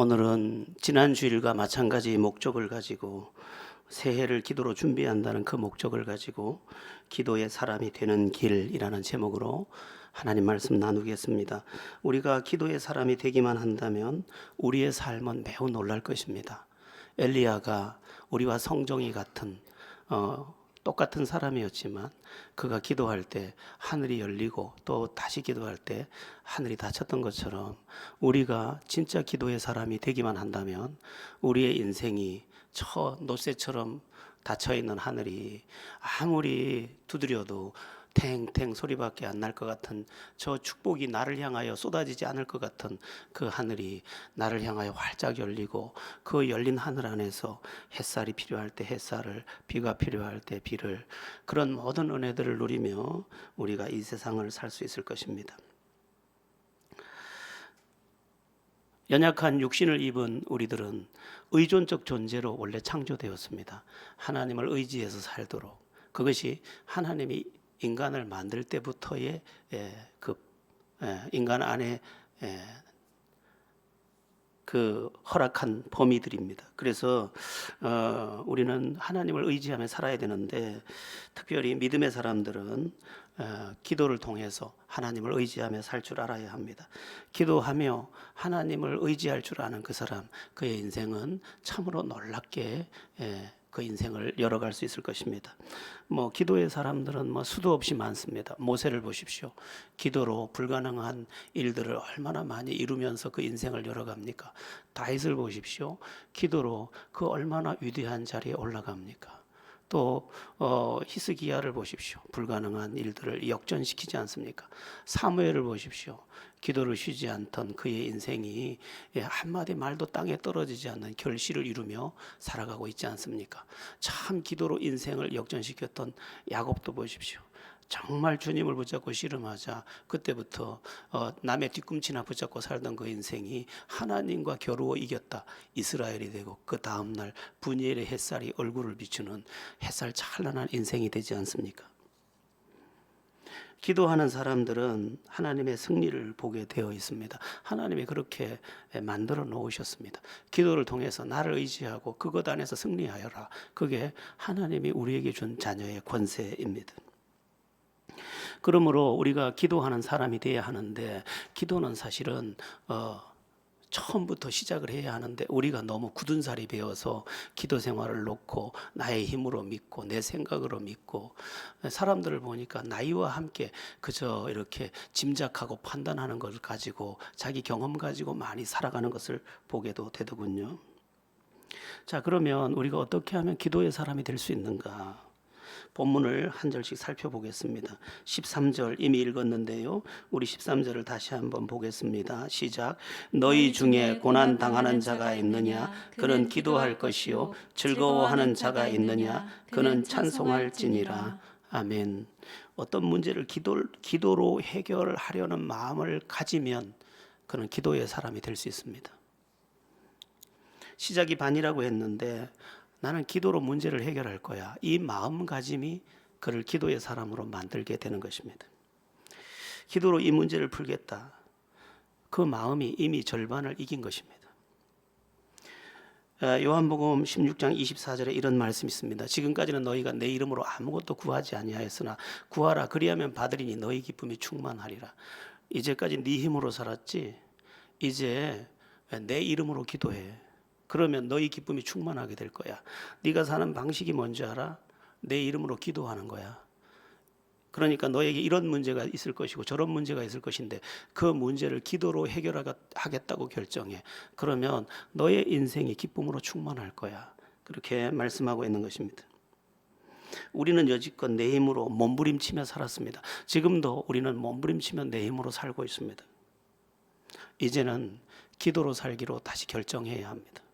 오늘은 지난 주일과 마찬가지 목적을 가지고 새해를 기도로 준비한다는 그 목적을 가지고 기도의 사람이 되는 길이라는 제목으로 하나님 말씀 나누겠습니다. 우리가 기도의 사람이 되기만 한다면 우리의 삶은 매우 놀랄 것입니다. 엘리야가 우리와 성정이 같은 똑같은 사람이었지만 그가 기도할 때 하늘이 열리고 또 다시 기도할 때 하늘이 닫혔던 것처럼 우리가 진짜 기도의 사람이 되기만 한다면 우리의 인생이 저 노새처럼 닫혀있는 하늘이 아무리 두드려도 탱탱 소리밖에 안 날 것 같은 저 축복이 나를 향하여 쏟아지지 않을 것 같은 그 하늘이 나를 향하여 활짝 열리고 그 열린 하늘 안에서 햇살이 필요할 때 햇살을, 비가 필요할 때 비를, 그런 모든 은혜들을 누리며 우리가 이 세상을 살 수 있을 것입니다. 연약한 육신을 입은 우리들은 의존적 존재로 원래 창조되었습니다. 하나님을 의지해서 살도록. 그것이 하나님이 인간을 만들 때부터의 인간 안에 그 허락한 범위들입니다. 그래서 우리는 하나님을 의지하며 살아야 되는데, 특별히 믿음의 사람들은 기도를 통해서 하나님을 의지하며 살 줄 알아야 합니다. 기도하며 하나님을 의지할 줄 아는 그 사람, 그의 인생은 참으로 놀랍게 그 인생을 열어갈 수 있을 것입니다. 기도의 사람들은 수도 없이 많습니다. 모세를 보십시오. 기도로 불가능한 일들을 얼마나 많이 이루면서 그 인생을 열어갑니까? 다윗을 보십시오. 기도로 그 얼마나 위대한 자리에 올라갑니까? 또 히스기야를 보십시오. 불가능한 일들을 역전시키지 않습니까? 사무엘을 보십시오. 기도를 쉬지 않던 그의 인생이 한마디 말도 땅에 떨어지지 않는 결실을 이루며 살아가고 있지 않습니까? 참 기도로 인생을 역전시켰던 야곱도 보십시오. 정말 주님을 붙잡고 씨름하자 그때부터 남의 뒤꿈치나 붙잡고 살던 그 인생이 하나님과 겨루어 이겼다, 이스라엘이 되고 그 다음날 분이엘의 햇살이 얼굴을 비추는 햇살 찬란한 인생이 되지 않습니까? 기도하는 사람들은 하나님의 승리를 보게 되어 있습니다. 하나님이 그렇게 만들어 놓으셨습니다. 기도를 통해서 나를 의지하고 그것 안에서 승리하여라. 그게 하나님이 우리에게 준 자녀의 권세입니다. 그러므로 우리가 기도하는 사람이 되어야 하는데, 기도는 사실은 처음부터 시작을 해야 하는데 우리가 너무 굳은 살이 배어서 기도 생활을 놓고 나의 힘으로 믿고 내 생각으로 믿고, 사람들을 보니까 나이와 함께 그저 이렇게 짐작하고 판단하는 것을 가지고 자기 경험 가지고 많이 살아가는 것을 보게도 되더군요. 자, 그러면 우리가 어떻게 하면 기도의 사람이 될 수 있는가? 본문을 한 절씩 살펴보겠습니다. 13절 이미 읽었는데요. 우리 13절을 다시 한번 보겠습니다. 시작. 너희 중에 고난 당하는 자가 있느냐? 그는 기도할 것이요. 즐거워하는 자가 있느냐? 그는 찬송할지니라. 아멘. 어떤 문제를 기도로 해결하려는 마음을 가지면 그는 기도의 사람이 될 수 있습니다. 시작이 반이라고 했는데 나는 기도로 문제를 해결할 거야. 이 마음가짐이 그를 기도의 사람으로 만들게 되는 것입니다. 기도로 이 문제를 풀겠다. 그 마음이 이미 절반을 이긴 것입니다. 요한복음 16장 24절에 이런 말씀이 있습니다. 지금까지는 너희가 내 이름으로 아무것도 구하지 아니하였으나 구하라 그리하면 받으리니 너희 기쁨이 충만하리라. 이제까지 네 힘으로 살았지? 이제 내 이름으로 기도해. 그러면 너희 기쁨이 충만하게 될 거야. 네가 사는 방식이 뭔지 알아? 내 이름으로 기도하는 거야. 그러니까 너에게 이런 문제가 있을 것이고 저런 문제가 있을 것인데 그 문제를 기도로 해결하겠다고 결정해. 그러면 너의 인생이 기쁨으로 충만할 거야. 그렇게 말씀하고 있는 것입니다. 우리는 여지껏 내 힘으로 몸부림치며 살았습니다. 지금도 우리는 몸부림치며 내 힘으로 살고 있습니다. 이제는 기도로 살기로 다시 결정해야 합니다.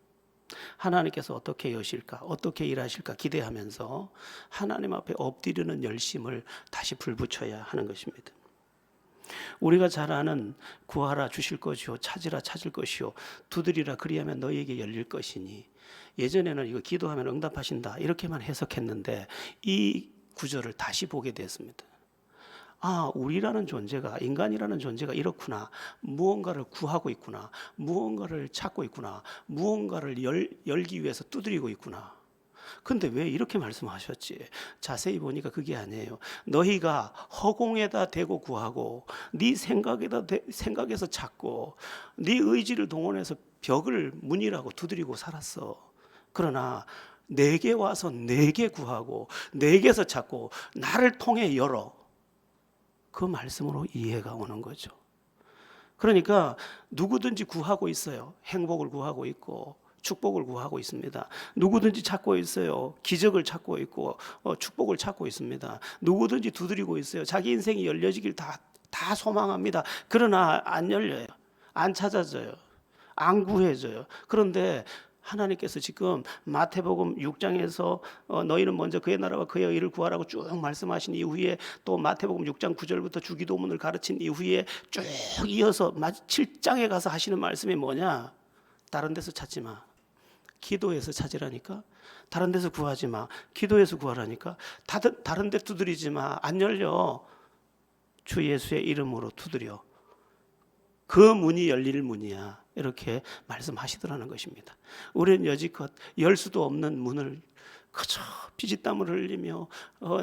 하나님께서 어떻게 여실까, 어떻게 일하실까 기대하면서 하나님 앞에 엎드리는 열심을 다시 불붙여야 하는 것입니다. 우리가 잘 아는 구하라 주실 것이요, 찾으라 찾을 것이요, 두드리라 그리하면 너희에게 열릴 것이니, 예전에는 이거 기도하면 응답하신다 이렇게만 해석했는데 이 구절을 다시 보게 됐습니다. 아, 우리라는 존재가, 인간이라는 존재가 이렇구나. 무언가를 구하고 있구나. 무언가를 찾고 있구나. 무언가를 열기 위해서 두드리고 있구나. 근데 왜 이렇게 말씀하셨지? 자세히 보니까 그게 아니에요. 너희가 허공에다 대고 구하고 네 생각에서 찾고 네 의지를 동원해서 벽을 문이라고 두드리고 살았어. 그러나 내게 와서 내게 구하고 내게서 찾고 나를 통해 열어. 그 말씀으로 이해가 오는 거죠. 그러니까 누구든지 구하고 있어요. 행복을 구하고 있고 축복을 구하고 있습니다. 누구든지 찾고 있어요. 기적을 찾고 있고 축복을 찾고 있습니다. 누구든지 두드리고 있어요. 자기 인생이 열려지길 다 소망합니다. 그러나 안 열려요. 안 찾아져요. 안 구해져요. 그런데 하나님께서 지금 마태복음 6장에서 너희는 먼저 그의 나라와 그의 의를 구하라고 쭉 말씀하신 이후에 또 마태복음 6장 9절부터 주기도문을 가르친 이후에 쭉 이어서 7장에 가서 하시는 말씀이 뭐냐? 다른 데서 찾지 마. 기도해서 찾으라니까. 다른 데서 구하지 마. 기도해서 구하라니까. 다른 데 두드리지 마. 안 열려. 주 예수의 이름으로 두드려. 그 문이 열릴 문이야. 이렇게 말씀하시더라는 것입니다. 우리는 여지껏 열 수도 없는 문을 그저 피지땀을 흘리며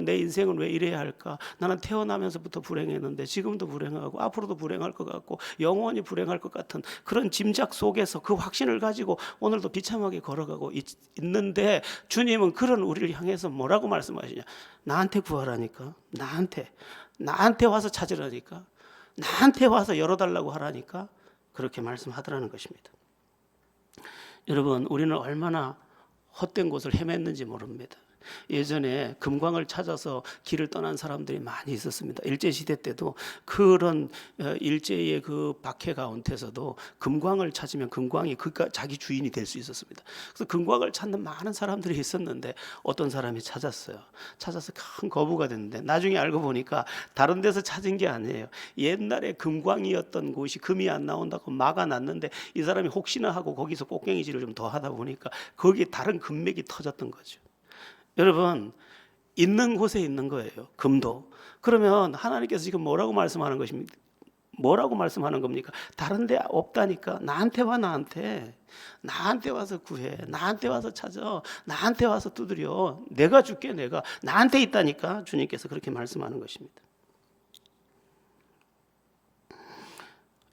내 인생은 왜 이래야 할까? 나는 태어나면서부터 불행했는데 지금도 불행하고 앞으로도 불행할 것 같고 영원히 불행할 것 같은 그런 짐작 속에서 그 확신을 가지고 오늘도 비참하게 걸어가고 있는데 주님은 그런 우리를 향해서 뭐라고 말씀하시냐? 나한테 구하라니까. 나한테 와서 찾으라니까. 나한테 와서 열어달라고 하라니까. 그렇게 말씀하더라는 것입니다. 여러분, 우리는 얼마나 헛된 곳을 헤맸는지 모릅니다. 예전에 금광을 찾아서 길을 떠난 사람들이 많이 있었습니다. 일제시대 때도 그런 일제의 그 박해 가운데서도 금광을 찾으면 금광이 자기 주인이 될 수 있었습니다. 그래서 금광을 찾는 많은 사람들이 있었는데 어떤 사람이 찾아서 큰 거부가 됐는데 나중에 알고 보니까 다른 데서 찾은 게 아니에요. 옛날에 금광이었던 곳이 금이 안 나온다고 막아놨는데 이 사람이 혹시나 하고 거기서 꽃갱이질을 좀 더 하다 보니까 거기에 다른 금맥이 터졌던 거죠. 여러분, 있는 곳에 있는 거예요. 금도. 그러면 하나님께서 지금 뭐라고 말씀하는 것입니까? 뭐라고 말씀하는 겁니까? 다른 데 없다니까. 나한테 와. 나한테 와서 구해. 나한테 와서 찾아. 나한테 와서 두드려. 내가 줄게. 내가 나한테 있다니까. 주님께서 그렇게 말씀하는 것입니다.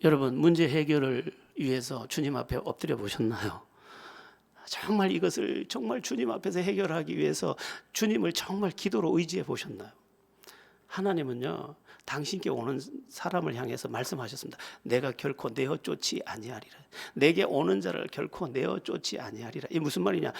여러분, 문제 해결을 위해서 주님 앞에 엎드려 보셨나요? 정말 이것을 정말 주님 앞에서 해결하기 위해서 주님을 정말 기도로 의지해 보셨나요? 하나님은요, 당신께 오는 사람을 향해서 말씀하셨습니다. 내가 결코 내어 쫓지 아니하리라. 내게 오는 자를 결코 내어 쫓지 아니하리라. 이게 무슨 말이냐?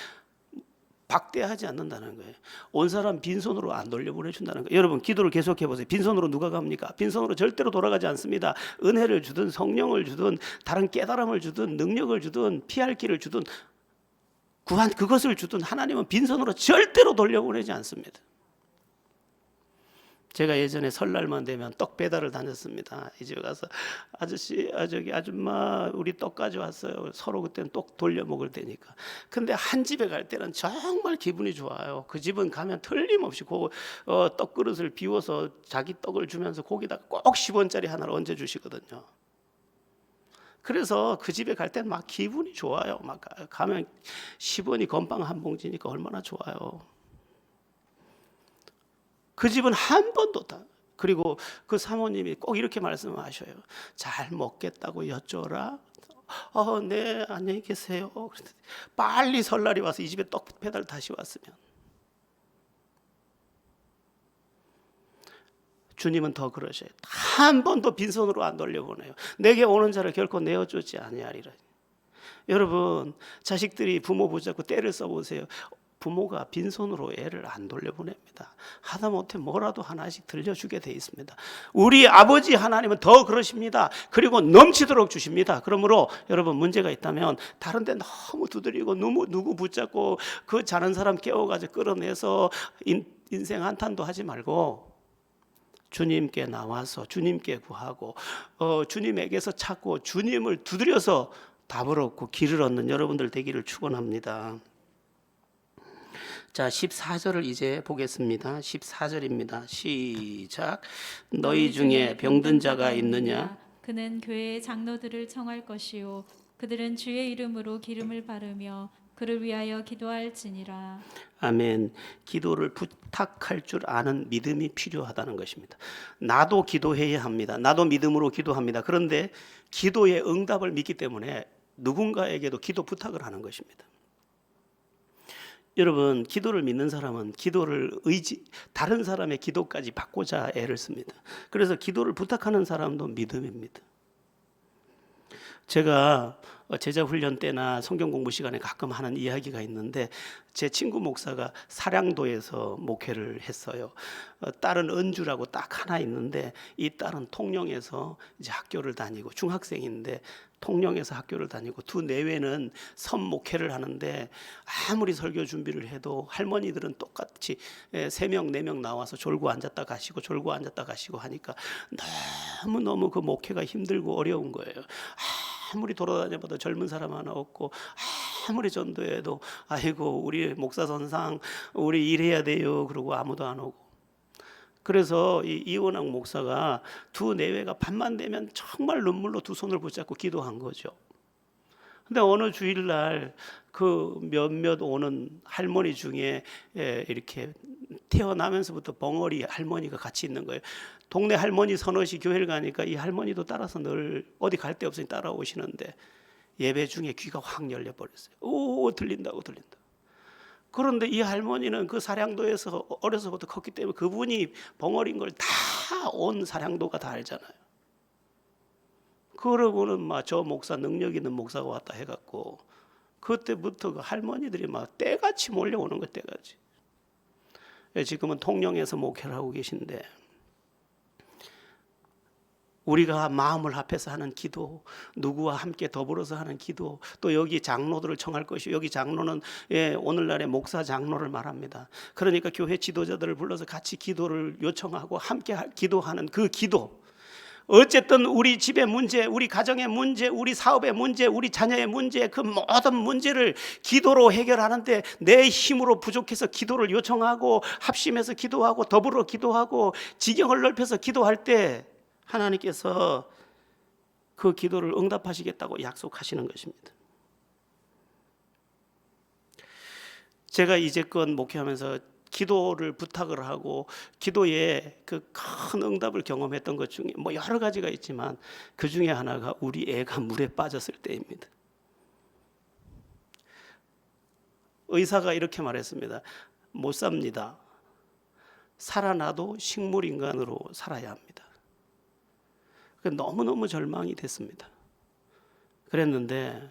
박대하지 않는다는 거예요. 온 사람 빈손으로 안 돌려보내준다는 거예요. 여러분, 기도를 계속해 보세요. 빈손으로 누가 갑니까? 빈손으로 절대로 돌아가지 않습니다. 은혜를 주든 성령을 주든 다른 깨달음을 주든 능력을 주든 피할 길을 주든 구한 그것을 주든 하나님은 빈손으로 절대로 돌려보내지 않습니다. 제가 예전에 설날만 되면 떡 배달을 다녔습니다. 이 집에 가서 아저씨, 저기 아줌마 우리 떡 가져왔어요. 서로 그때는 떡 돌려 먹을 때니까. 근데 한 집에 갈 때는 정말 기분이 좋아요. 그 집은 가면 틀림없이 떡 그릇을 비워서 자기 떡을 주면서 거기다가 꼭 10원짜리 하나를 얹어 주시거든요. 그래서 그 집에 갈 때는 막 기분이 좋아요. 막 가면 10원이 건빵 한 봉지니까 얼마나 좋아요. 그 집은 한 번도 다. 그리고 그 사모님이 꼭 이렇게 말씀하셔요. 잘 먹겠다고 여쭤라. 네, 안녕히 계세요. 빨리 설날이 와서 이 집에 떡 배달 다시 왔으면. 주님은 더 그러셔요. 한 번도 빈손으로 안 돌려보내요. 내게 오는 자를 결코 내어쫓지 아니하리라. 여러분, 자식들이 부모 붙잡고 때를 써보세요. 부모가 빈손으로 애를 안 돌려보냅니다. 하다못해 뭐라도 하나씩 들려주게 돼 있습니다. 우리 아버지 하나님은 더 그러십니다. 그리고 넘치도록 주십니다. 그러므로 여러분, 문제가 있다면 다른 데 너무 두드리고 누구 붙잡고 그 자는 사람 깨워가지고 끌어내서 인생 한탄도 하지 말고 주님께 나와서 주님께 구하고 주님에게서 찾고 주님을 두드려서 답을 얻고 길을 얻는 여러분들 되기를 축원합니다. 자, 14절을 이제 보겠습니다. 14절입니다. 시작. 너희 중에 병든 자가 있느냐? 그는 교회의 장로들을 청할 것이요 그들은 주의 이름으로 기름을 바르며 그를 위하여 기도할지니라. 아멘. 기도를 부탁할 줄 아는 믿음이 필요하다는 것입니다. 나도 기도해야 합니다. 나도 믿음으로 기도합니다. 그런데 기도의 응답을 믿기 때문에 누군가에게도 기도 부탁을 하는 것입니다. 여러분, 기도를 믿는 사람은 기도를 다른 사람의 기도까지 받고자 애를 씁니다. 그래서 기도를 부탁하는 사람도 믿음입니다. 제가 제자 훈련 때나 성경 공부 시간에 가끔 하는 이야기가 있는데, 제 친구 목사가 사량도에서 목회를 했어요. 딸은 은주라고 딱 하나 있는데, 이 딸은 통영에서 이제 학교를 다니고 중학생인데 통영에서 학교를 다니고 두 내외는 선 목회를 하는데, 아무리 설교 준비를 해도 할머니들은 똑같이 3명 4명 나와서 졸고 앉았다 가시고 졸고 앉았다 가시고 하니까 너무너무 그 목회가 힘들고 어려운 거예요. 아무리 돌아다녀봐도 젊은 사람 하나 없고, 아무리 전도해도 아이고 우리 목사 선상 우리 일해야 돼요 그러고 아무도 안 오고. 그래서 이 이원학 목사가 두 내외가 밤만 되면 정말 눈물로 두 손을 붙잡고 기도한 거죠. 근데 어느 주일날 그 몇몇 오는 할머니 중에 이렇게 태어나면서부터 벙어리 할머니가 같이 있는 거예요. 동네 할머니 서너시 교회를 가니까 이 할머니도 따라서 늘 어디 갈 데 없으니 따라오시는데, 예배 중에 귀가 확 열려 버렸어요. 오, 들린다고. 그런데 이 할머니는 그 사량도에서 어려서부터 컸기 때문에 그분이 벙어리인 걸 다 온 사량도가 다 알잖아요. 그러고는 막 저 목사 능력 있는 목사가 왔다 해갖고 그때부터 그 할머니들이 막 떼같이 몰려오는 거, 떼같이. 지금은 통영에서 목회를 하고 계신데, 우리가 마음을 합해서 하는 기도, 누구와 함께 더불어서 하는 기도, 또 여기 장로들을 청할 것이요. 여기 장로는 오늘날의 목사 장로를 말합니다. 그러니까 교회 지도자들을 불러서 같이 기도를 요청하고 함께 기도하는 그 기도. 어쨌든 우리 집의 문제, 우리 가정의 문제, 우리 사업의 문제, 우리 자녀의 문제, 그 모든 문제를 기도로 해결하는데 내 힘으로 부족해서 기도를 요청하고 합심해서 기도하고 더불어 기도하고 지경을 넓혀서 기도할 때 하나님께서 그 기도를 응답하시겠다고 약속하시는 것입니다. 제가 이제껏 목회하면서 기도를 부탁을 하고 기도에 그 큰 응답을 경험했던 것 중에 뭐 여러 가지가 있지만, 그 중에 하나가 우리 애가 물에 빠졌을 때입니다. 의사가 이렇게 말했습니다. 못 삽니다. 살아나도 식물인간으로 살아야 합니다. 너무너무 절망이 됐습니다. 그랬는데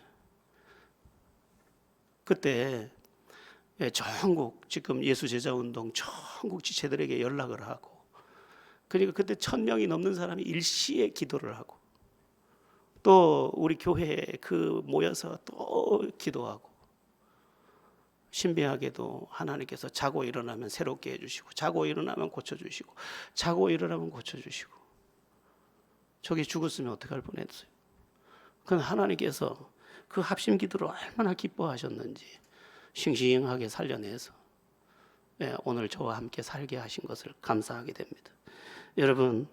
그때 전국 지금 예수제자운동 전국 지체들에게 연락을 하고, 그러니까 그때 1000명이 넘는 사람이 일시에 기도를 하고, 또 우리 교회에 그 모여서 또 기도하고, 신비하게도 하나님께서 자고 일어나면 새롭게 해주시고, 자고 일어나면 고쳐주시고, 자고 일어나면 고쳐주시고. 저기 죽었으면 어떡할 뻔했어요. 그건 하나님께서 그 합심 기도를 얼마나 기뻐하셨는지 싱싱하게 살려내서 오늘 저와 함께 살게 하신 것을 감사하게 됩니다. 여러분,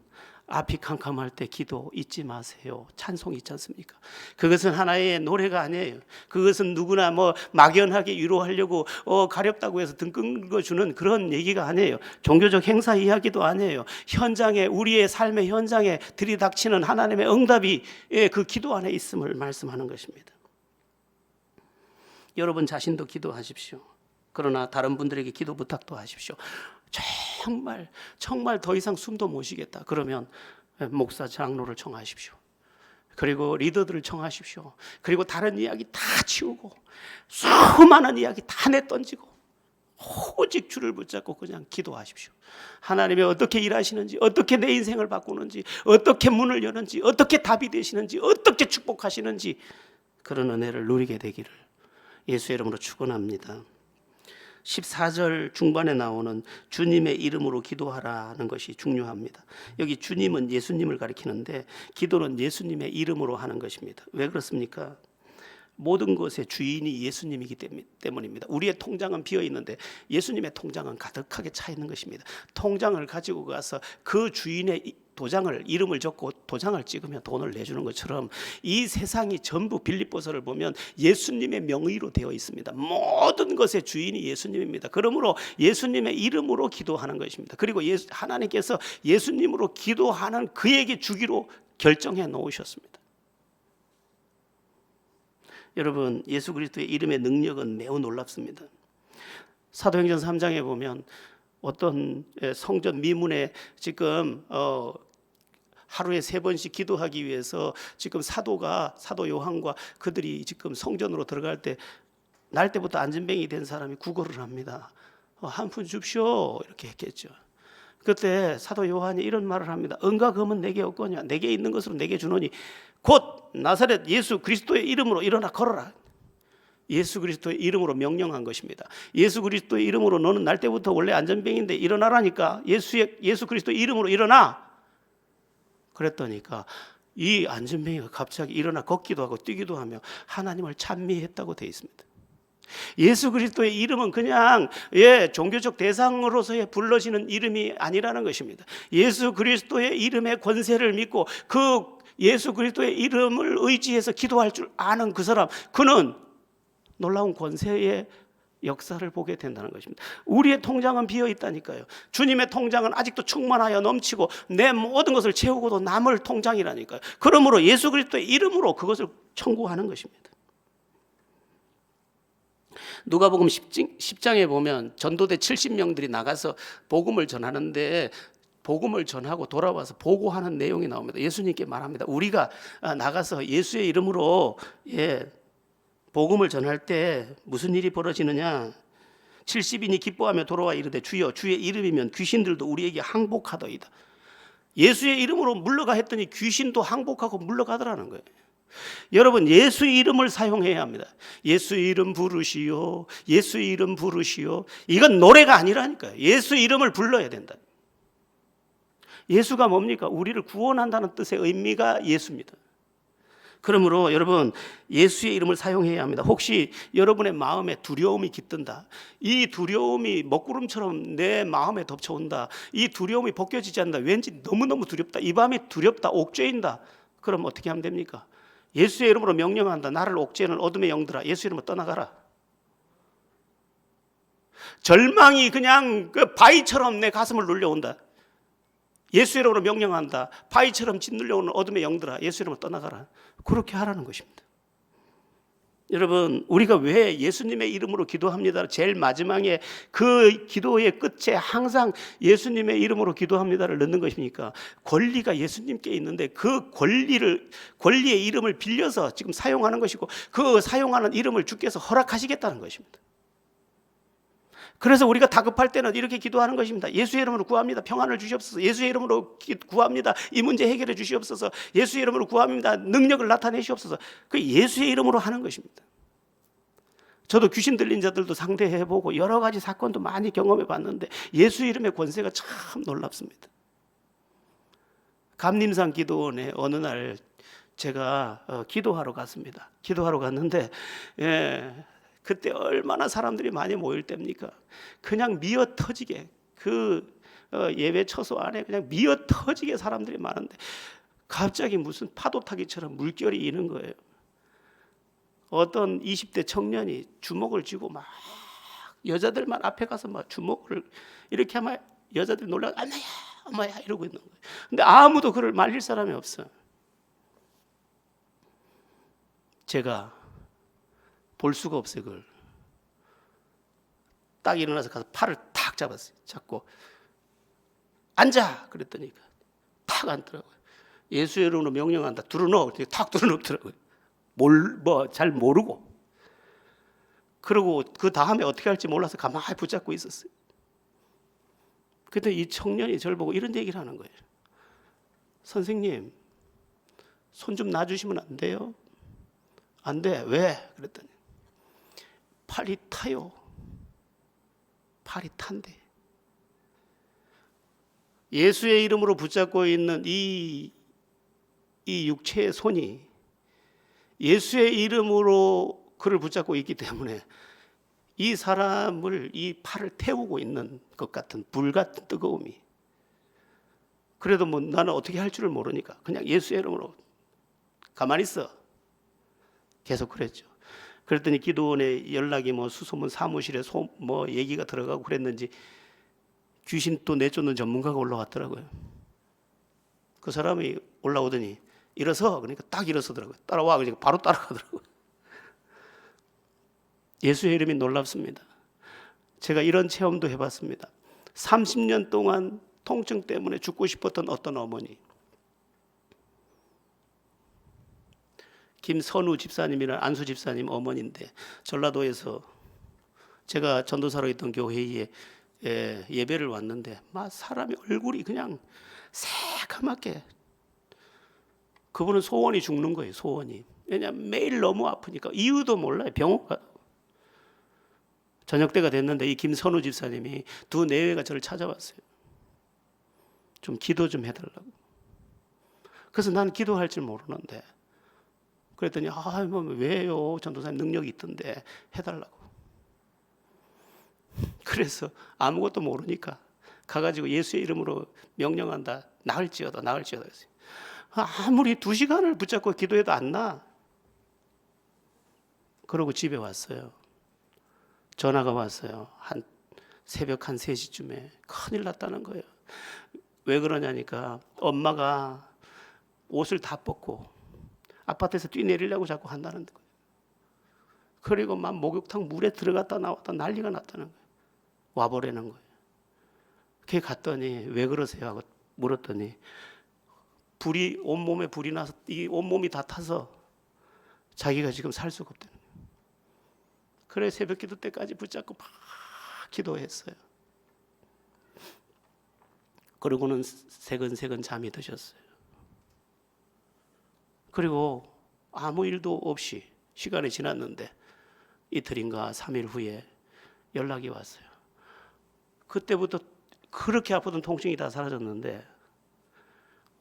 앞이 캄캄할 때 기도 잊지 마세요. 찬송 있지 않습니까? 그것은 하나의 노래가 아니에요. 그것은 누구나 뭐 막연하게 위로하려고 가렵다고 해서 등 긁어주는 그런 얘기가 아니에요. 종교적 행사 이야기도 아니에요. 현장에, 우리의 삶의 현장에 들이닥치는 하나님의 응답이 그 기도 안에 있음을 말씀하는 것입니다. 여러분 자신도 기도하십시오. 그러나 다른 분들에게 기도 부탁도 하십시오. 정말 더 이상 숨도 못 쉬겠다. 그러면 목사 장로를 청하십시오. 그리고 리더들을 청하십시오. 그리고 다른 이야기 다 치우고 수많은 이야기 다 내던지고 오직 주를 붙잡고 그냥 기도하십시오. 하나님이 어떻게 일하시는지, 어떻게 내 인생을 바꾸는지, 어떻게 문을 여는지, 어떻게 답이 되시는지, 어떻게 축복하시는지, 그런 은혜를 누리게 되기를 예수의 이름으로 축원합니다. 14절 중반에 나오는 주님의 이름으로 기도하라는 것이 중요합니다. 여기 주님은 예수님을 가리키는데 기도는 예수님의 이름으로 하는 것입니다. 왜 그렇습니까? 모든 것의 주인이 예수님이기 때문입니다. 우리의 통장은 비어 있는데 예수님의 통장은 가득하게 차 있는 것입니다. 통장을 가지고 가서 그 주인의 도장을, 이름을 적고 도장을 찍으면 돈을 내주는 것처럼 이 세상이 전부 빌립보서를 보면 예수님의 명의로 되어 있습니다. 모든 것의 주인이 예수님입니다. 그러므로 예수님의 이름으로 기도하는 것입니다. 그리고 하나님께서 예수님으로 기도하는 그에게 주기로 결정해 놓으셨습니다. 여러분, 예수 그리스도의 이름의 능력은 매우 놀랍습니다. 사도행전 3장에 보면 어떤 성전 미문에 지금 하루에 3번씩 기도하기 위해서 지금 사도 요한과 그들이 지금 성전으로 들어갈 때 날 때부터 안진뱅이 된 사람이 구걸을 합니다. 한 푼 줍시오 이렇게 했겠죠. 그때 사도 요한이 이런 말을 합니다. 은과 금은 내게 없거냐, 내게 있는 것으로 내게 주노니 곧 나사렛 예수 그리스도의 이름으로 일어나 걸어라. 예수 그리스도의 이름으로 명령한 것입니다. 예수 그리스도의 이름으로 너는 날 때부터 원래 안전병인데 일어나라니까 예수 그리스도의 이름으로 일어나. 그랬더니까 이 안전병이가 갑자기 일어나 걷기도 하고 뛰기도 하며 하나님을 찬미했다고 되어 있습니다. 예수 그리스도의 이름은 그냥 종교적 대상으로서의 불러지는 이름이 아니라는 것입니다. 예수 그리스도의 이름의 권세를 믿고 그 예수 그리스도의 이름을 의지해서 기도할 줄 아는 그 사람, 그는 놀라운 권세의 역사를 보게 된다는 것입니다. 우리의 통장은 비어 있다니까요. 주님의 통장은 아직도 충만하여 넘치고 내 모든 것을 채우고도 남을 통장이라니까요. 그러므로 예수 그리스도의 이름으로 그것을 청구하는 것입니다. 누가복음 10장에 보면 전도대 70명들이 나가서 복음을 전하는데 복음을 전하고 돌아와서 보고하는 내용이 나옵니다. 예수님께 말합니다. 우리가 나가서 예수의 이름으로 복음을 전할 때 무슨 일이 벌어지느냐? 70인이 기뻐하며 돌아와 이르되 주여 주의 이름이면 귀신들도 우리에게 항복하더이다. 예수의 이름으로 물러가 했더니 귀신도 항복하고 물러가더라는 거예요. 여러분, 예수의 이름을 사용해야 합니다. 예수의 이름 부르시오, 예수의 이름 부르시오. 이건 노래가 아니라니까요. 예수의 이름을 불러야 된다. 예수가 뭡니까? 우리를 구원한다는 뜻의 의미가 예수입니다. 그러므로 여러분, 예수의 이름을 사용해야 합니다. 혹시 여러분의 마음에 두려움이 깃든다, 이 두려움이 먹구름처럼 내 마음에 덮쳐온다, 이 두려움이 벗겨지지 않는다, 왠지 너무너무 두렵다, 이 밤이 두렵다, 옥죄인다, 그럼 어떻게 하면 됩니까? 예수의 이름으로 명령한다. 나를 옥죄는 어둠의 영들아, 예수 이름으로 떠나가라. 절망이 그냥 그 바위처럼 내 가슴을 눌려온다. 예수 이름으로 명령한다. 바위처럼 짓눌려오는 어둠의 영들아, 예수 이름으로 떠나가라. 그렇게 하라는 것입니다. 여러분, 우리가 왜 예수님의 이름으로 기도합니다, 제일 마지막에 그 기도의 끝에 항상 예수님의 이름으로 기도합니다를 넣는 것입니까? 권리가 예수님께 있는데 그 권리의 이름을 빌려서 지금 사용하는 것이고, 그 사용하는 이름을 주께서 허락하시겠다는 것입니다. 그래서 우리가 다급할 때는 이렇게 기도하는 것입니다. 예수의 이름으로 구합니다. 평안을 주시옵소서. 예수의 이름으로 구합니다. 이 문제 해결해 주시옵소서. 예수의 이름으로 구합니다. 능력을 나타내시옵소서. 그 예수의 이름으로 하는 것입니다. 저도 귀신 들린 자들도 상대해보고 여러 가지 사건도 많이 경험해 봤는데 예수 이름의 권세가 참 놀랍습니다. 감림산 기도원에 어느 날 제가 기도하러 갔습니다. 기도하러 갔는데 그때 얼마나 사람들이 많이 모일 때입니까? 그냥 미어 터지게 그 예배 처소 안에 그냥 미어 터지게 사람들이 많은데 갑자기 무슨 파도 타기처럼 물결이 이는 거예요. 어떤 20대 청년이 주먹을 쥐고 막 여자들만 앞에 가서 막 주먹을 이렇게 하면 여자들이 놀라 엄마야 엄마야 이러고 있는 거예요. 근데 아무도 그를 말릴 사람이 없어요. 제가 볼 수가 없어요. 그걸 딱 일어나서 가서 팔을 탁 잡았어요. 잡고 앉아 그랬더니 탁 앉더라고요. 예수의 이름으로 명령한다. 들어놓어. 탁 들어놓더라고요. 잘 모르고. 그리고 그 다음에 어떻게 할지 몰라서 가만히 붙잡고 있었어요. 그때 이 청년이 저를 보고 이런 얘기를 하는 거예요. 선생님, 손 좀 놔주시면 안 돼요? 안 돼. 왜? 그랬더니 팔이 타요. 팔이 탄대. 예수의 이름으로 붙잡고 있는 이 육체의 손이 예수의 이름으로 그를 붙잡고 있기 때문에 이 사람을, 이 팔을 태우고 있는 것 같은 불 같은 뜨거움이. 그래도 뭐 나는 어떻게 할 줄을 모르니까 그냥 예수의 이름으로 가만히 있어. 계속 그랬죠. 그랬더니 기도원에 연락이 뭐 수소문 사무실에 뭐 얘기가 들어가고 그랬는지 귀신 또 내쫓는 전문가가 올라왔더라고요. 그 사람이 올라오더니 일어서, 그러니까 딱 일어서더라고요. 따라와, 그러니까 바로 따라가더라고요. 예수의 이름이 놀랍습니다. 제가 이런 체험도 해봤습니다. 30년 동안 통증 때문에 죽고 싶었던 어떤 어머니, 김선우 집사님이라는 안수 집사님 어머니인데, 전라도에서 제가 전도사로 있던 교회에 예배를 왔는데 막 사람이 얼굴이 그냥 새까맣게, 그분은 소원이 죽는 거예요. 소원이. 왜냐하면 매일 너무 아프니까 이유도 몰라요. 병원 가. 저녁 때가 됐는데 이 김선우 집사님이 두 내외가 저를 찾아왔어요. 좀 기도 좀 해달라고. 그래서 난 기도할 줄 모르는데, 그랬더니 뭐 왜요? 전도사님 능력이 있던데 해달라고. 그래서 아무것도 모르니까 가가지고 예수의 이름으로 명령한다. 나을지어다, 나을지어다 했어요. 아무리 2시간을 붙잡고 기도해도 안 나. 그러고 집에 왔어요. 전화가 왔어요. 새벽 한 3시쯤에 큰일 났다는 거예요. 왜 그러냐니까 엄마가 옷을 다 벗고 아파트에서 뛰내리려고 자꾸 한다는 거예요. 그리고 막 목욕탕 물에 들어갔다 나왔다 난리가 났다는 거예요. 와보라는 거예요. 걔 갔더니 왜 그러세요 하고 물었더니 불이, 온몸에 불이 나서 이 온몸이 다 타서 자기가 지금 살 수가 없다는 거예요. 그래 새벽 기도 때까지 붙잡고 막 기도했어요. 그러고는 세근세근 잠이 드셨어요. 그리고 아무 일도 없이 시간이 지났는데 이틀인가 3일 후에 연락이 왔어요. 그때부터 그렇게 아프던 통증이 다 사라졌는데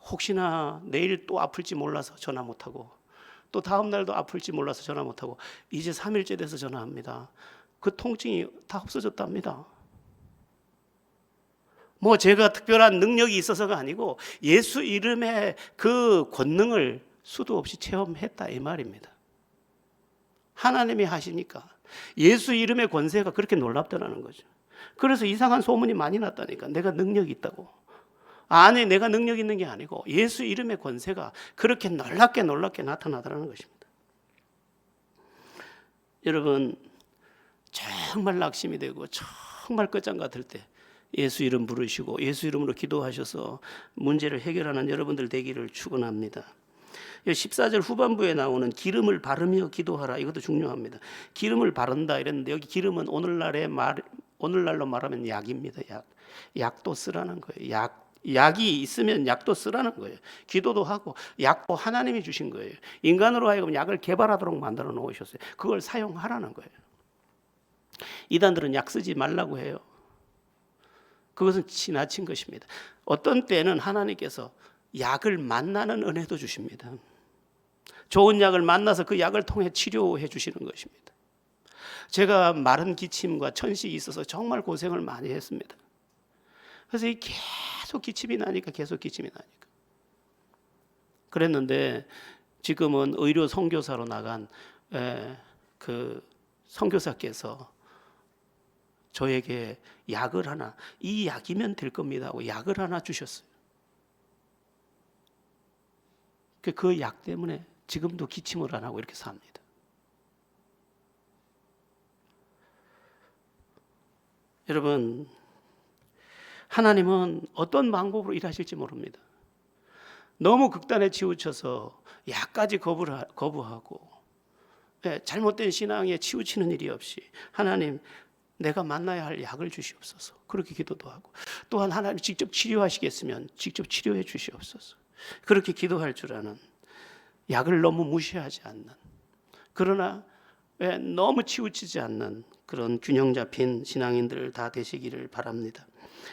혹시나 내일 또 아플지 몰라서 전화 못하고 또 다음 날도 아플지 몰라서 전화 못하고 이제 3일째 돼서 전화합니다. 그 통증이 다 없어졌답니다. 뭐 제가 특별한 능력이 있어서가 아니고 예수 이름의 그 권능을 수도 없이 체험했다 이 말입니다. 하나님이 하시니까 예수 이름의 권세가 그렇게 놀랍다는 거죠. 그래서 이상한 소문이 많이 났다니까. 내가 능력이 있다고. 아니, 내가 능력 있는 게 아니고 예수 이름의 권세가 그렇게 놀랍게 나타나더라는 것입니다. 여러분, 정말 낙심이 되고 정말 끝장 같을 때 예수 이름 부르시고 예수 이름으로 기도하셔서 문제를 해결하는 여러분들 되기를 축원합니다. 14절 후반부에 나오는 기름을 바르며 기도하라, 이것도 중요합니다. 기름을 바른다 이랬는데 여기 기름은 오늘날로 말하면 약입니다. 약도 쓰라는 거예요. 약이 있으면 약도 쓰라는 거예요. 기도도 하고 약도 하나님이 주신 거예요. 인간으로 하여금 약을 개발하도록 만들어 놓으셨어요. 그걸 사용하라는 거예요. 이단들은 약 쓰지 말라고 해요. 그것은 지나친 것입니다. 어떤 때는 하나님께서 약을 만나는 은혜도 주십니다. 좋은 약을 만나서 그 약을 통해 치료해 주시는 것입니다. 제가 마른 기침과 천식이 있어서 정말 고생을 많이 했습니다. 그래서 계속 기침이 나니까 그랬는데 지금은 의료 선교사로 나간 그 선교사께서 저에게 약을 하나, 이 약이면 될 겁니다 하고 약을 하나 주셨어요. 그 약 때문에 지금도 기침을 안 하고 이렇게 삽니다. 여러분, 하나님은 어떤 방법으로 일하실지 모릅니다. 너무 극단에 치우쳐서 약까지 거부하고 잘못된 신앙에 치우치는 일이 없이 하나님, 내가 만나야 할 약을 주시옵소서, 그렇게 기도도 하고, 또한 하나님 직접 치료하시겠으면 직접 치료해 주시옵소서, 그렇게 기도할 줄 아는, 약을 너무 무시하지 않는, 그러나 너무 치우치지 않는 그런 균형 잡힌 신앙인들 다 되시기를 바랍니다.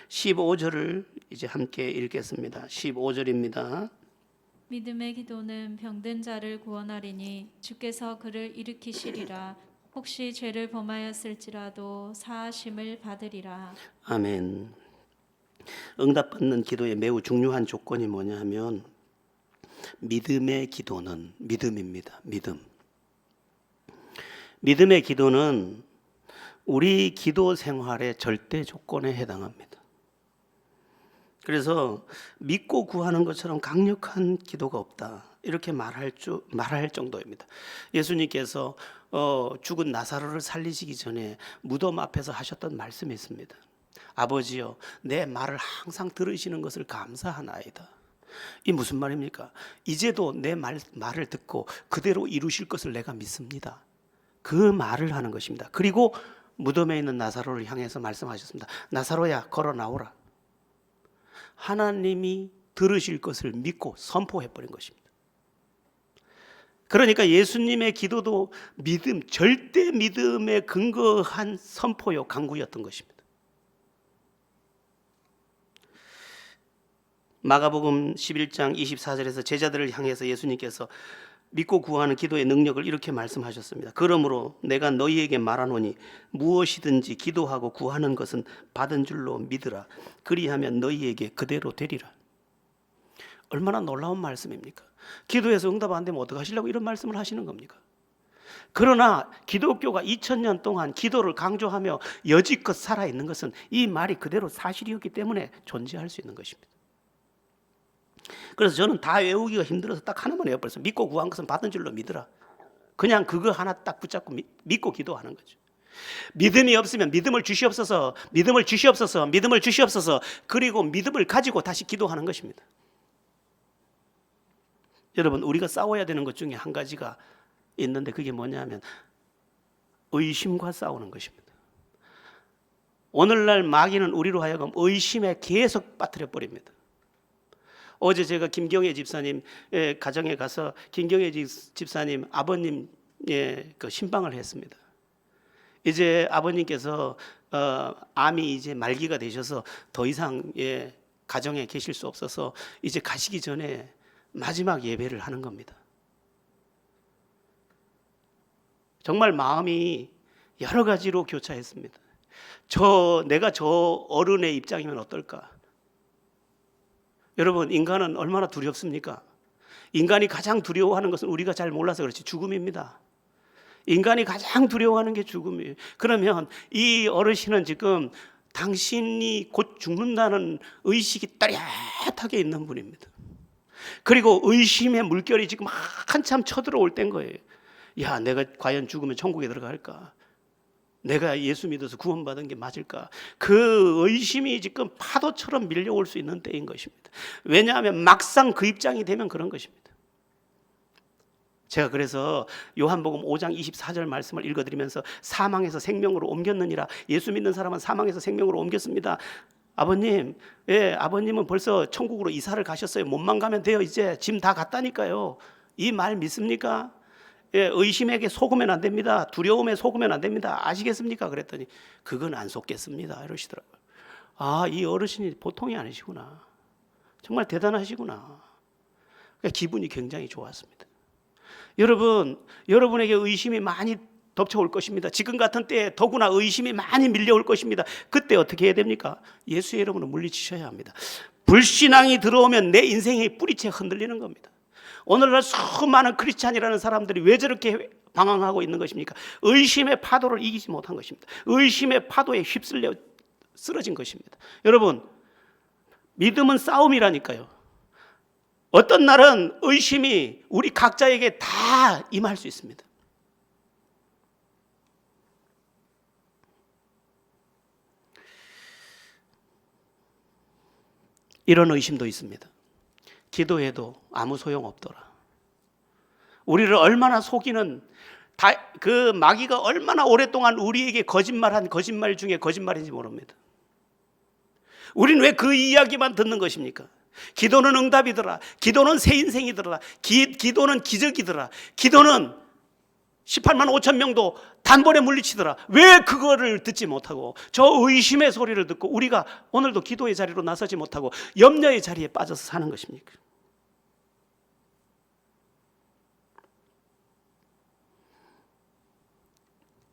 15절을 이제 함께 읽겠습니다. 15절입니다. 믿음의 기도는 병든 자를 구원하리니 주께서 그를 일으키시리라. 혹시 죄를 범하였을지라도 사하심을 받으리라. 아멘. 응답받는 기도의 매우 중요한 조건이 뭐냐 하면 믿음의 기도는 믿음입니다. 믿음. 믿음의 기도는 우리 기도 생활의 절대 조건에 해당합니다. 그래서 믿고 구하는 것처럼 강력한 기도가 없다. 이렇게 말할 정도입니다. 예수님께서 죽은 나사로를 살리시기 전에 무덤 앞에서 하셨던 말씀이 있습니다. 아버지여, 내 말을 항상 들으시는 것을 감사하나이다. 이 무슨 말입니까? 이제도 내 말을 듣고 그대로 이루실 것을 내가 믿습니다. 그 말을 하는 것입니다. 그리고 무덤에 있는 나사로를 향해서 말씀하셨습니다. 나사로야, 걸어 나오라. 하나님이 들으실 것을 믿고 선포해버린 것입니다. 그러니까 예수님의 기도도 믿음, 절대 믿음에 근거한 선포요, 강구였던 것입니다. 마가복음 11장 24절에서 제자들을 향해서 예수님께서 믿고 구하는 기도의 능력을 이렇게 말씀하셨습니다. 그러므로 내가 너희에게 말하노니 무엇이든지 기도하고 구하는 것은 받은 줄로 믿으라. 그리하면 너희에게 그대로 되리라. 얼마나 놀라운 말씀입니까? 기도해서 응답 안 되면 어떡하시려고 이런 말씀을 하시는 겁니까? 그러나 기독교가 2000년 동안 기도를 강조하며 여지껏 살아있는 것은 이 말이 그대로 사실이었기 때문에 존재할 수 있는 것입니다. 그래서 저는 다 외우기가 힘들어서 딱 하나만 외워버렸어요. 믿고 구한 것은 받은 줄로 믿으라. 그냥 그거 하나 딱 붙잡고 믿고 기도하는 거죠. 믿음이 없으면 믿음을 주시옵소서, 믿음을 주시옵소서, 믿음을 주시옵소서. 그리고 믿음을 가지고 다시 기도하는 것입니다. 여러분, 우리가 싸워야 되는 것 중에 한 가지가 있는데 그게 뭐냐면 의심과 싸우는 것입니다. 오늘날 마귀는 우리로 하여금 의심에 계속 빠뜨려 버립니다. 어제 제가 김경애 집사님 가정에 가서 김경애 집사님 아버님 그 신방을 했습니다. 이제 아버님께서 암이 이제 말기가 되셔서 더 이상 가정에 계실 수 없어서 이제 가시기 전에 마지막 예배를 하는 겁니다. 정말 마음이 여러 가지로 교차했습니다. 내가 저 어른의 입장이면 어떨까? 여러분, 인간은 얼마나 두렵습니까? 인간이 가장 두려워하는 것은 우리가 잘 몰라서 그렇지 죽음입니다. 인간이 가장 두려워하는 게 죽음이에요. 그러면 이 어르신은 지금 당신이 곧 죽는다는 의식이 또렷하게 있는 분입니다. 그리고 의심의 물결이 지금 한참 쳐들어올 때인 거예요. 야, 내가 과연 죽으면 천국에 들어갈까? 내가 예수 믿어서 구원받은 게 맞을까? 그 의심이 지금 파도처럼 밀려올 수 있는 때인 것입니다. 왜냐하면 막상 그 입장이 되면 그런 것입니다. 제가 그래서 요한복음 5장 24절 말씀을 읽어드리면서 사망에서 생명으로 옮겼느니라. 예수 믿는 사람은 사망에서 생명으로 옮겼습니다. 아버님, 아버님은 벌써 천국으로 이사를 가셨어요. 몸만 가면 돼요. 이제 짐 다 갔다니까요. 이 말 믿습니까? 의심에게 속으면 안 됩니다. 두려움에 속으면 안 됩니다. 아시겠습니까? 그랬더니 그건 안 속겠습니다. 이러시더라고요. 아, 이 어르신이 보통이 아니시구나. 정말 대단하시구나. 기분이 굉장히 좋았습니다. 여러분에게 의심이 많이 덮쳐올 것입니다. 지금 같은 때에 더구나 의심이 많이 밀려올 것입니다. 그때 어떻게 해야 됩니까? 예수의 이름으로 물리치셔야 합니다. 불신앙이 들어오면 내 인생이 뿌리채 흔들리는 겁니다. 오늘날 수많은 크리스찬이라는 사람들이 왜 저렇게 방황하고 있는 것입니까? 의심의 파도를 이기지 못한 것입니다. 의심의 파도에 휩쓸려 쓰러진 것입니다. 여러분, 믿음은 싸움이라니까요. 어떤 날은 의심이 우리 각자에게 다 임할 수 있습니다. 이런 의심도 있습니다. 기도해도 아무 소용 없더라. 우리를 얼마나 속이는 그 마귀가 얼마나 오랫동안 우리에게 거짓말한 거짓말 중에 거짓말인지 모릅니다. 우리는 왜 그 이야기만 듣는 것입니까? 기도는 응답이더라. 기도는 새 인생이더라. 기도는 기적이더라. 기도는 18만 5천 명도 단번에 물리치더라. 왜 그거를 듣지 못하고 저 의심의 소리를 듣고 우리가 오늘도 기도의 자리로 나서지 못하고 염려의 자리에 빠져서 사는 것입니까?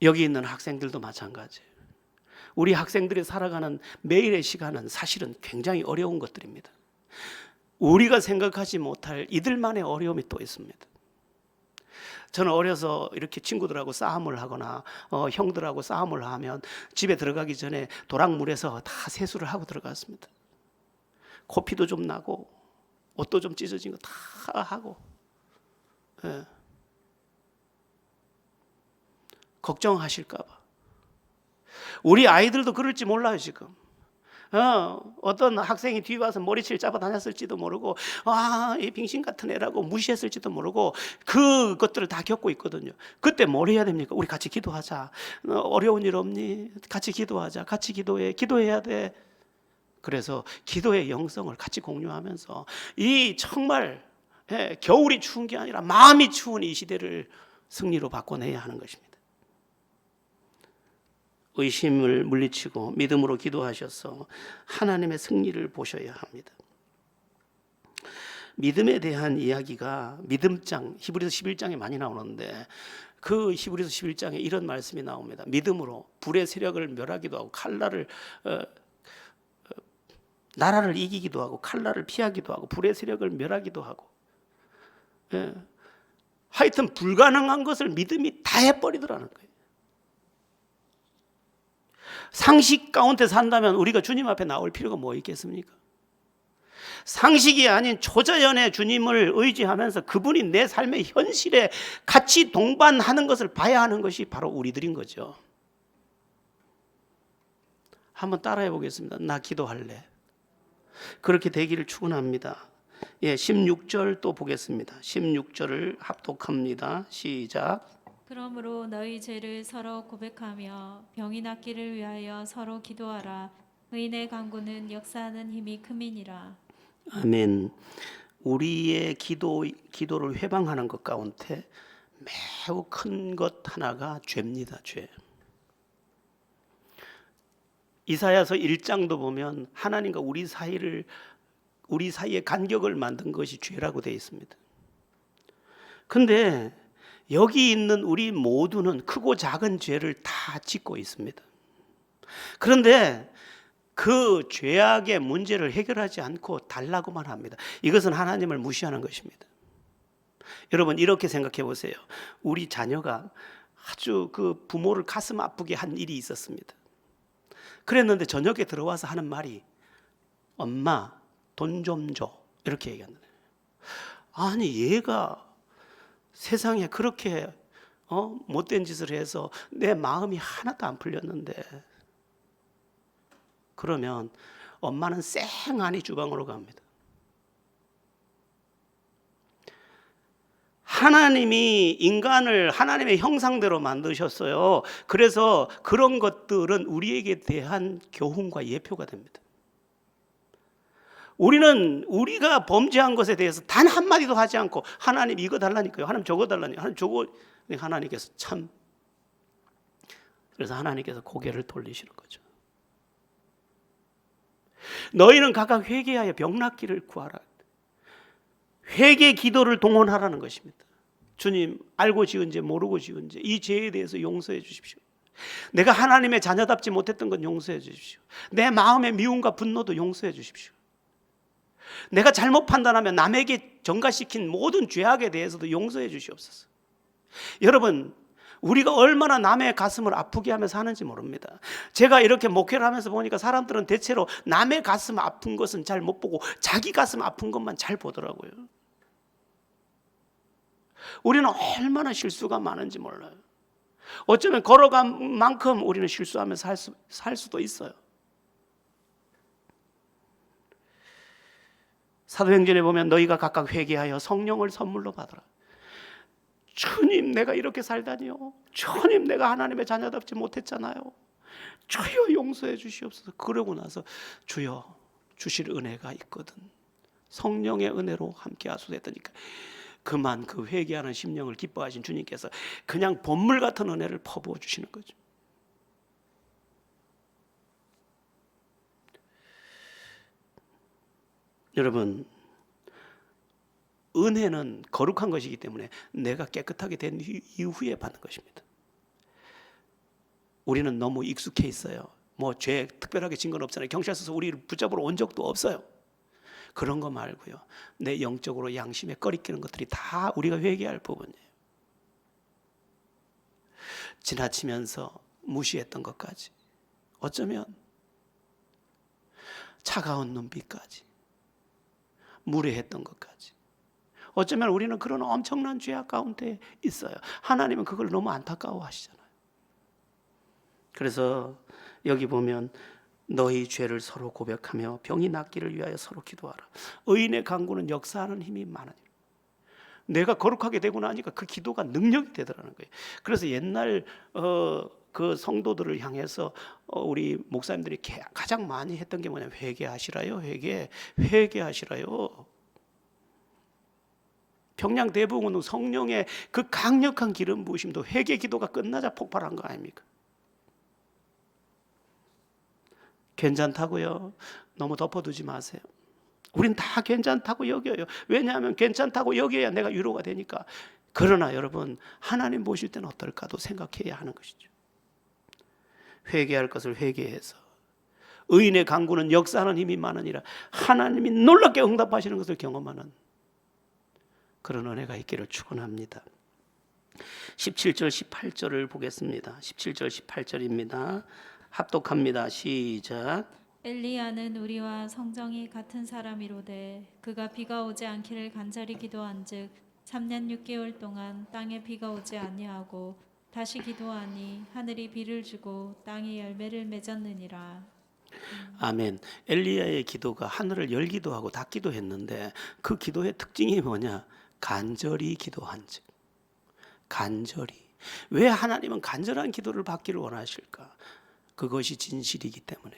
여기 있는 학생들도 마찬가지예요. 우리 학생들이 살아가는 매일의 시간은 사실은 굉장히 어려운 것들입니다. 우리가 생각하지 못할 이들만의 어려움이 또 있습니다. 저는 어려서 이렇게 친구들하고 싸움을 하거나 형들하고 싸움을 하면 집에 들어가기 전에 도랑물에서 다 세수를 하고 들어갔습니다. 코피도 좀 나고 옷도 좀 찢어진 거 다 하고. 예. 걱정하실까 봐. 우리 아이들도 그럴지 몰라요 지금. 어떤 학생이 뒤에 와서 머리채를 잡아 다녔을지도 모르고 이 빙신 같은 애라고 무시했을지도 모르고 그것들을 다 겪고 있거든요. 그때 뭘 해야 됩니까? 우리 같이 기도하자. 어려운 일 없니? 같이 기도하자. 같이 기도해. 기도해야 돼. 그래서 기도의 영성을 같이 공유하면서 이 정말 겨울이 추운 게 아니라 마음이 추운 이 시대를 승리로 바꿔내야 하는 것입니다. 의심을 물리치고 믿음으로 기도하셔서 하나님의 승리를 보셔야 합니다. 믿음에 대한 이야기가 믿음장 히브리서 11장에 많이 나오는데 그 히브리서 11장에 이런 말씀이 나옵니다. 믿음으로 불의 세력을 멸하기도 하고 나라를 이기기도 하고 칼날을 피하기도 하고 불의 세력을 멸하기도 하고 하여튼 불가능한 것을 믿음이 다 해버리더라는 거예요. 상식 가운데 산다면 우리가 주님 앞에 나올 필요가 뭐 있겠습니까? 상식이 아닌 초자연의 주님을 의지하면서 그분이 내 삶의 현실에 같이 동반하는 것을 봐야 하는 것이 바로 우리들인 거죠. 한번 따라해 보겠습니다. 나 기도할래. 그렇게 되기를 축원합니다. 16절 또 보겠습니다. 16절을 합독합니다. 시작. 그러므로 너희 죄를 서로 고백하며 병이 낫기를 위하여 서로 기도하라. 의인의 간구는 역사하는 힘이 큼이니라. 아멘. 우리의 기도를 회방하는 것 가운데 매우 큰 것 하나가 죄입니다. 죄. 이사야서 1장도 보면 하나님과 우리 사이의 간격을 만든 것이 죄라고 되어 있습니다. 근데 여기 있는 우리 모두는 크고 작은 죄를 다 짓고 있습니다. 그런데 그 죄악의 문제를 해결하지 않고 달라고만 합니다. 이것은 하나님을 무시하는 것입니다. 여러분 이렇게 생각해 보세요. 우리 자녀가 아주 그 부모를 가슴 아프게 한 일이 있었습니다. 그랬는데 저녁에 들어와서 하는 말이 엄마 돈 좀 줘 이렇게 얘기한다. 아니 얘가 세상에 그렇게 못된 짓을 해서 내 마음이 하나도 안 풀렸는데 그러면 엄마는 쌩하니 주방으로 갑니다. 하나님이 인간을 하나님의 형상대로 만드셨어요. 그래서 그런 것들은 우리에게 대한 교훈과 예표가 됩니다. 우리는 우리가 범죄한 것에 대해서 단 한마디도 하지 않고 하나님 이거 달라니까요. 하나님 저거 달라니까요. 하나님 저거. 하나님께서 참 그래서 하나님께서 고개를 돌리시는 거죠. 너희는 각각 회개하여 병 낫기를 구하라. 회개 기도를 동원하라는 것입니다. 주님 알고 지은 죄 모르고 지은 죄 이 죄에 대해서 용서해 주십시오. 내가 하나님의 자녀답지 못했던 건 용서해 주십시오. 내 마음의 미움과 분노도 용서해 주십시오. 내가 잘못 판단하면 남에게 전가시킨 모든 죄악에 대해서도 용서해 주시옵소서. 여러분 우리가 얼마나 남의 가슴을 아프게 하며 사는지 모릅니다. 제가 이렇게 목회를 하면서 보니까 사람들은 대체로 남의 가슴 아픈 것은 잘 못 보고 자기 가슴 아픈 것만 잘 보더라고요. 우리는 얼마나 실수가 많은지 몰라요. 어쩌면 걸어간 만큼 우리는 실수하면서 살 수도 있어요. 사도행전에 보면 너희가 각각 회개하여 성령을 선물로 받으라. 주님 내가 이렇게 살다니요. 주님 내가 하나님의 자녀답지 못했잖아요. 주여 용서해 주시옵소서. 그러고 나서 주여 주실 은혜가 있거든. 성령의 은혜로 함께 하소서 했더니까 그만 그 회개하는 심령을 기뻐하신 주님께서 그냥 본물 같은 은혜를 퍼부어 주시는 거죠. 여러분 은혜는 거룩한 것이기 때문에 내가 깨끗하게 된 이후에 받는 것입니다. 우리는 너무 익숙해 있어요. 뭐 죄 특별하게 진 건 없잖아요. 경찰서에서 우리를 붙잡으러 온 적도 없어요. 그런 거 말고요. 내 영적으로 양심에 꺼리끼는 것들이 다 우리가 회개할 부분이에요. 지나치면서 무시했던 것까지, 어쩌면 차가운 눈빛까지, 무례했던 것까지, 어쩌면 우리는 그런 엄청난 죄악 가운데 있어요. 하나님은 그걸 너무 안타까워 하시잖아요. 그래서 여기 보면 너희 죄를 서로 고백하며 병이 낫기를 위하여 서로 기도하라. 의인의 간구는 역사하는 힘이 많으니. 내가 거룩하게 되고 나니까 그 기도가 능력이 되더라는 거예요. 그래서 옛날 그 성도들을 향해서 우리 목사님들이 가장 많이 했던 게 뭐냐면 회개하시라요. 회개하시라요. 평양 대부분은 성령의 그 강력한 기름 부으심도 회개 기도가 끝나자 폭발한 거 아닙니까? 괜찮다고요. 너무 덮어두지 마세요. 우린 다 괜찮다고 여겨요. 왜냐하면 괜찮다고 여겨야 내가 위로가 되니까. 그러나 여러분, 하나님 보실 때는 어떨까도 생각해야 하는 것이죠. 회개할 것을 회개해서 의인의 간구는 역사하는 힘이 많으니라. 하나님이 놀랍게 응답하시는 것을 경험하는 그런 은혜가 있기를 축원합니다. 17절 18절을 보겠습니다. 17절 18절입니다. 합독합니다. 시작. 엘리야는 우리와 성정이 같은 사람이로되 그가 비가 오지 않기를 간절히 기도한즉 3년 6개월 동안 땅에 비가 오지 아니하고 다시 기도하니 하늘이 비를 주고 땅이 열매를 맺었느니라. 아멘. 엘리야의 기도가 하늘을 열기도 하고 닫기도 했는데 그 기도의 특징이 뭐냐? 간절히 기도한즉. 간절히. 왜 하나님은 간절한 기도를 받기를 원하실까? 그것이 진실이기 때문에,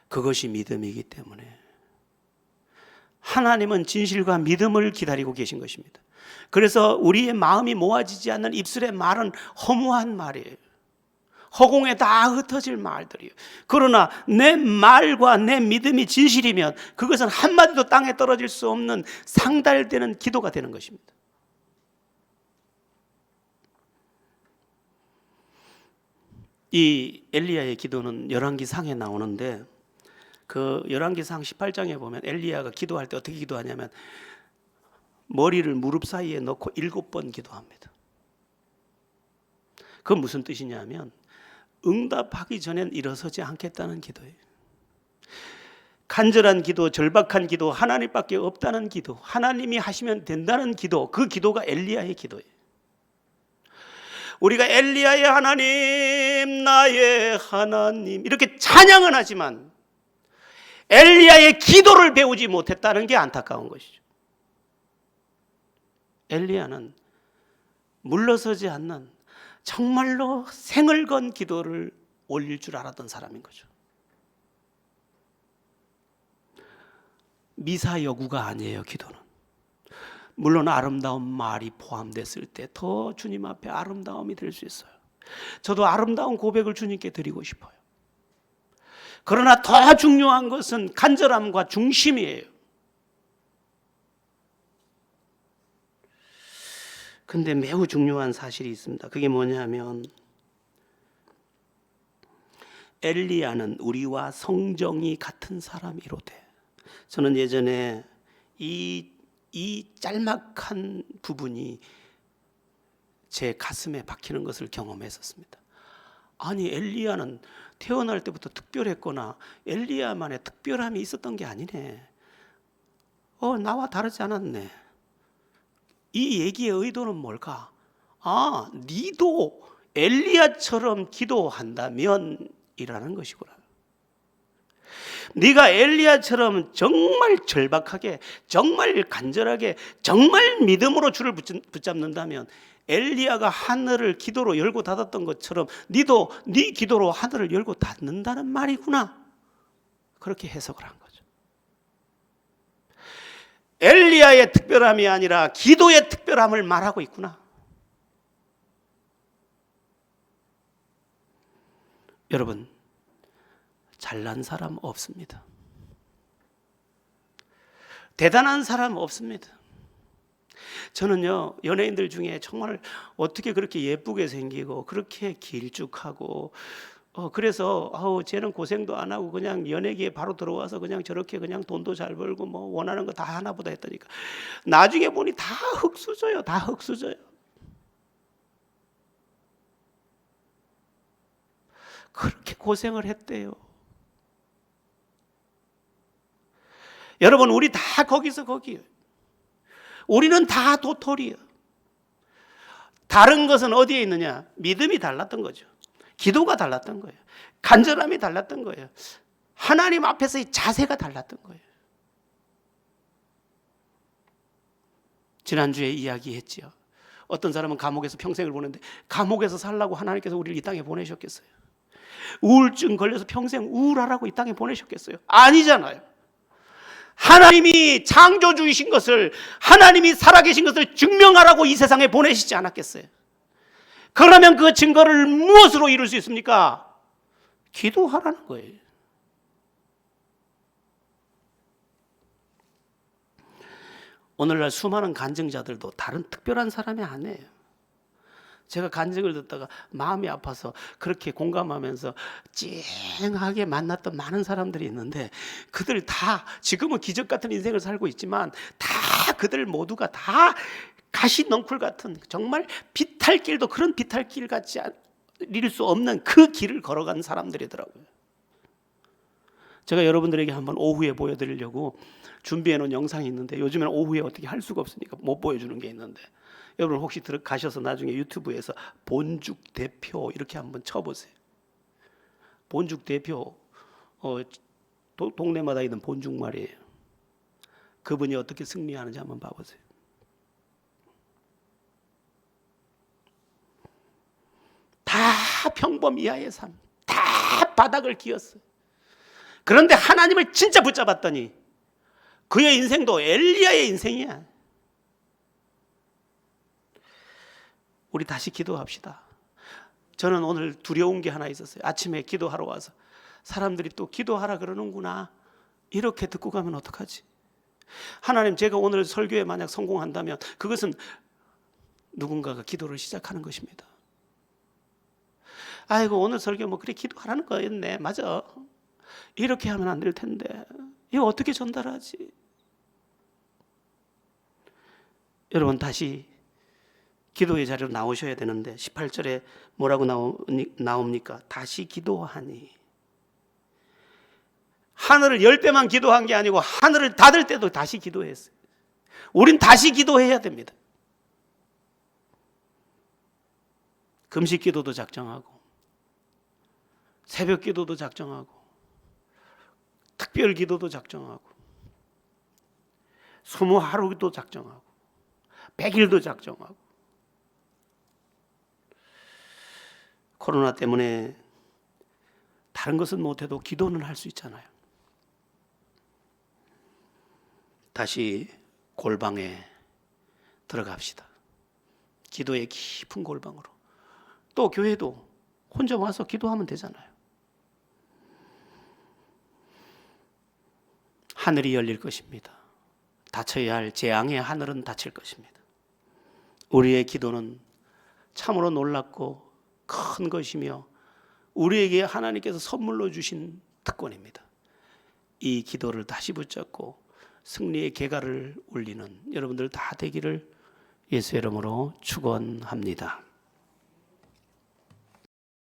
그것이 믿음이기 때문에. 하나님은 진실과 믿음을 기다리고 계신 것입니다. 그래서 우리의 마음이 모아지지 않는 입술의 말은 허무한 말이에요. 허공에 다 흩어질 말들이에요. 그러나 내 말과 내 믿음이 진실이면 그것은 한마디도 땅에 떨어질 수 없는 상달되는 기도가 되는 것입니다. 이 엘리야의 기도는 열왕기상에 나오는데 그 열왕기상 18장에 보면 엘리야가 기도할 때 어떻게 기도하냐면 머리를 무릎 사이에 넣고 7번 기도합니다. 그건 무슨 뜻이냐면 응답하기 전엔 일어서지 않겠다는 기도예요. 간절한 기도, 절박한 기도, 하나님밖에 없다는 기도, 하나님이 하시면 된다는 기도, 그 기도가 엘리야의 기도예요. 우리가 엘리야의 하나님, 나의 하나님 이렇게 찬양은 하지만 엘리야의 기도를 배우지 못했다는 게 안타까운 것이죠. 엘리야는 물러서지 않는 정말로 생을 건 기도를 올릴 줄 알았던 사람인 거죠. 미사여구가 아니에요, 기도는. 물론 아름다운 말이 포함됐을 때 더 주님 앞에 아름다움이 될 수 있어요. 저도 아름다운 고백을 주님께 드리고 싶어요. 그러나 더 중요한 것은 간절함과 중심이에요. 근데 매우 중요한 사실이 있습니다. 그게 뭐냐면 엘리야는 우리와 성정이 같은 사람이로되. 저는 예전에 이 짤막한 부분이 제 가슴에 박히는 것을 경험했었습니다. 아니, 엘리야는 태어날 때부터 특별했거나 엘리야만의 특별함이 있었던 게 아니네. 나와 다르지 않았네. 이 얘기의 의도는 뭘까? 니도 엘리야처럼 기도한다면 이라는 것이구나. 네가 엘리야처럼 정말 절박하게, 정말 간절하게, 정말 믿음으로 주를 붙잡는다면 엘리야가 하늘을 기도로 열고 닫았던 것처럼 니도 네 기도로 하늘을 열고 닫는다는 말이구나. 그렇게 해석을 한 거죠. 엘리야의 특별함이 아니라 기도의 특별함을 말하고 있구나. 여러분, 잘난 사람 없습니다. 대단한 사람 없습니다. 저는요, 연예인들 중에 정말 어떻게 그렇게 예쁘게 생기고 그렇게 길쭉하고 그래서 쟤는 고생도 안 하고 그냥 연예계에 바로 들어와서 그냥 저렇게 그냥 돈도 잘 벌고 뭐 원하는 거 다 하나보다 했다니까. 나중에 보니 다 흙수저요. 다 흙수저요. 그렇게 고생을 했대요. 여러분, 우리 다 거기서 거기예요. 우리는 다 도토리예요. 다른 것은 어디에 있느냐? 믿음이 달랐던 거죠. 기도가 달랐던 거예요. 간절함이 달랐던 거예요. 하나님 앞에서의 자세가 달랐던 거예요. 지난주에 이야기했지요. 어떤 사람은 감옥에서 평생을 보냈는데 감옥에서 살라고 하나님께서 우리를 이 땅에 보내셨겠어요? 우울증 걸려서 평생 우울하라고 이 땅에 보내셨겠어요? 아니잖아요. 하나님이 창조주이신 것을, 하나님이 살아계신 것을 증명하라고 이 세상에 보내시지 않았겠어요? 그러면 그 증거를 무엇으로 이룰 수 있습니까? 기도하라는 거예요. 오늘날 수많은 간증자들도 다른 특별한 사람이 아니에요. 제가 간증을 듣다가 마음이 아파서 그렇게 공감하면서 찡하게 만났던 많은 사람들이 있는데, 그들 다 지금은 기적 같은 인생을 살고 있지만 다 그들 모두가 다 가시넝쿨 같은, 정말 비탈길도 그런 비탈길 같지 않을 수 없는 그 길을 걸어간 사람들이더라고요. 제가 여러분들에게 한번 오후에 보여드리려고 준비해 놓은 영상이 있는데, 요즘에는 오후에 어떻게 할 수가 없으니까 못 보여주는 게 있는데, 여러분 혹시 가셔서 나중에 유튜브에서 본죽 대표 이렇게 한번 쳐보세요. 본죽 대표, 동네마다 있는 본죽 말이에요. 그분이 어떻게 승리하는지 한번 봐보세요. 다 평범 이하의 삶, 다 바닥을 기었어요. 그런데 하나님을 진짜 붙잡았더니 그의 인생도 엘리야의 인생이야. 우리 다시 기도합시다. 저는 오늘 두려운 게 하나 있었어요. 아침에 기도하러 와서 사람들이 또 기도하라 그러는구나, 이렇게 듣고 가면 어떡하지? 하나님, 제가 오늘 설교에 만약 성공한다면 그것은 누군가가 기도를 시작하는 것입니다. 아이고, 오늘 설교 뭐 그래 기도하라는 거였네, 맞아, 이렇게 하면 안 될 텐데 이거 어떻게 전달하지? 여러분, 다시 기도의 자리로 나오셔야 되는데 18절에 뭐라고 나옵니까? 다시 기도하니. 하늘을 10배만 기도한 게 아니고 하늘을 닫을 때도 다시 기도했어요. 우린 다시 기도해야 됩니다. 금식 기도도 작정하고 새벽 기도도 작정하고 특별 기도도 작정하고 20하루도 작정하고 100일도 작정하고. 코로나 때문에 다른 것은 못해도 기도는 할 수 있잖아요. 다시 골방에 들어갑시다. 기도의 깊은 골방으로. 또 교회도 혼자 와서 기도하면 되잖아요. 하늘이 열릴 것입니다. 닫혀야 할 재앙의 하늘은 닫힐 것입니다. 우리의 기도는 참으로 놀랍고 큰 것이며 우리에게 하나님께서 선물로 주신 특권입니다. 이 기도를 다시 붙잡고 승리의 개가를 울리는 여러분들 다 되기를 예수의 이름으로 축원합니다.